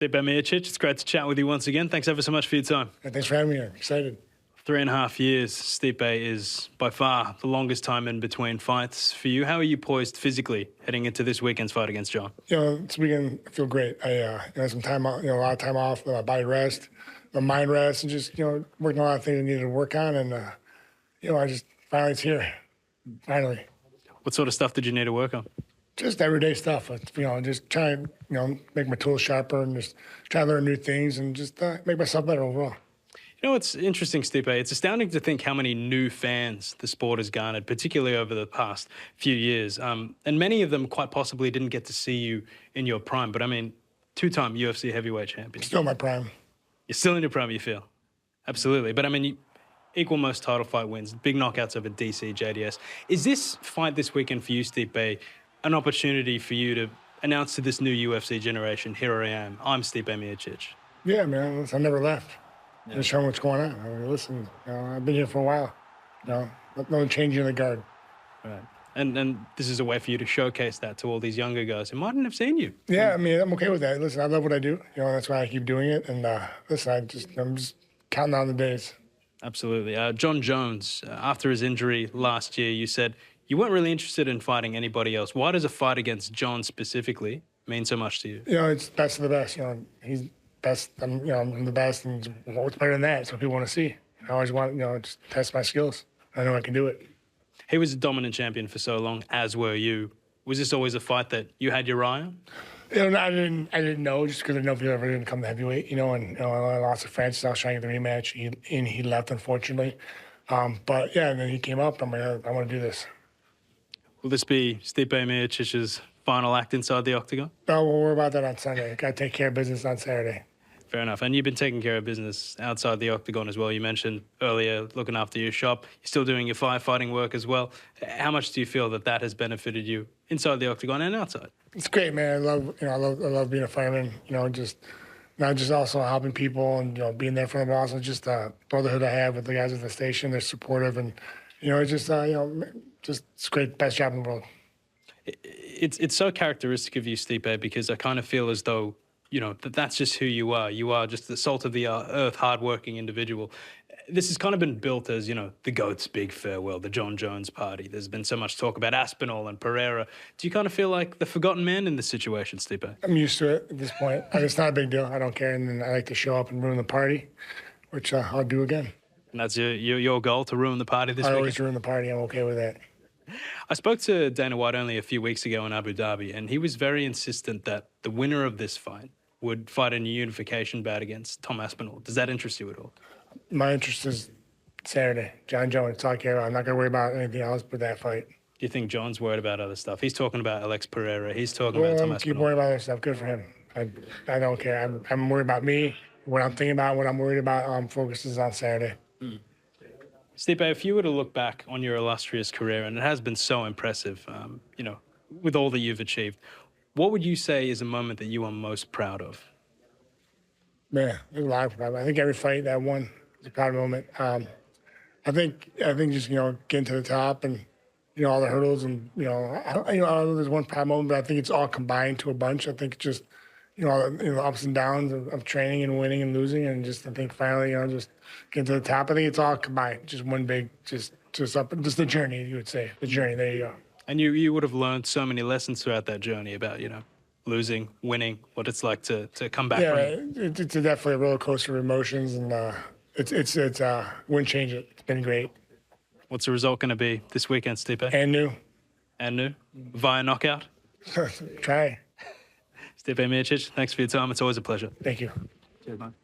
Stipe Miocic, it's great to chat with you once again. Thanks ever so much for your time. Yeah, thanks for having me here. Excited. 3.5 years, Stipe, is by far the longest time in between fights for you. How are you poised physically heading into this weekend's fight against Jon? This weekend I feel great. I had some time out, a lot of time off, my body rest, my mind rest, and just working on a lot of things I needed to work on, and I just finally it's here. Finally. What sort of stuff did you need to work on? Just everyday stuff. Just trying make my tools sharper and just try to learn new things and just make myself better overall. You know, it's interesting, Stipe. It's astounding to think how many new fans the sport has garnered, particularly over the past few years. And many of them quite possibly didn't get to see you in your prime. But I mean, two-time UFC heavyweight champion. Still my prime. You're still in your prime, you feel? Absolutely. But I mean, equal most title fight wins, big knockouts over DC, JDS. Is this fight this weekend for you, Stipe, an opportunity for you to announce to this new UFC generation, here I am, I'm Stipe Miocic? Yeah, man. I never left. Yeah. Just showing what's going on. I mean, listen, I've been here for a while. No changing the guard. Right. And this is a way for you to showcase that to all these younger guys who mightn't have seen you. Yeah, I mean, I'm okay with that. Listen, I love what I do. That's why I keep doing it. And listen, I'm just counting down the days. Absolutely. Jon Jones, after his injury last year, you said you weren't really interested in fighting anybody else. Why does a fight against Jon specifically mean so much to you? It's best of the best. He's best. I'm the best, and what's better than that? It's what people want to see. I always want, just test my skills. I know I can do it. He was a dominant champion for so long, as were you. Was this always a fight that you had your eye on? I didn't know, just because I didn't know if he was ever going to come to heavyweight. I lost to Francis. I was trying to get the rematch, and he left, unfortunately. But yeah, and then he came up. I'm like, I want to do this. Will this be Stipe Miocic's final act inside the octagon? No, we'll worry about that on Sunday. Got to take care of business on Saturday. Fair enough. And you've been taking care of business outside the octagon as well. You mentioned earlier looking after your shop. You're still doing your firefighting work as well. How much do you feel that has benefited you inside the octagon and outside? It's great, man. I love being a fireman. Just not just also helping people and being there for them, but also just the brotherhood I have with the guys at the station. They're supportive, and it's just it's great, best job in the world. It's so characteristic of you, Stipe, because I kind of feel as though that's just who you are. You are just the salt of the earth, hardworking individual. This has kind of been built as, the GOAT's big farewell, the Jon Jones party. There's been so much talk about Aspinall and Pereira. Do you kind of feel like the forgotten man in this situation, Stipe? I'm used to it at this point. It's not a big deal. I don't care. And then I like to show up and ruin the party, which I'll do again. And that's your goal, to ruin the party this weekend? I always ruin the party. I'm okay with that. I spoke to Dana White only a few weeks ago in Abu Dhabi, and he was very insistent that the winner of this fight would fight in a unification bout against Tom Aspinall. Does that interest you at all? My interest is Saturday. Jon Jones, talk here. I'm not going to worry about anything else but that fight. Do you think Jon's worried about other stuff? He's talking about Alex Pereira. He's talking about Tom Aspinall. Keep worrying about other stuff. Good for him. I don't care. I'm worried about me. What I'm thinking about, what I'm worried about, focuses on Saturday. Stipe, if you were to look back on your illustrious career, and it has been so impressive, with all that you've achieved, what would you say is a moment that you are most proud of? Man, there's a lot of pride. I think every fight that I won is a proud moment. I think just getting to the top and all the hurdles and I don't know there's one proud moment, but I think it's all combined to a bunch. I think just all the ups and downs of training and winning and losing, and just I think finally just getting to the top. I think it's all combined, just one big just the journey. You would say the journey. There you go. And you would have learned so many lessons throughout that journey about, losing, winning, what it's like to come back from it. It's definitely a roller coaster of emotions, and it's wouldn't change it. It's been great. What's the result going to be this weekend, Stipe? And new. And new? Via knockout? Try. Stipe Miocic, thanks for your time. It's always a pleasure. Thank you. Cheers, man.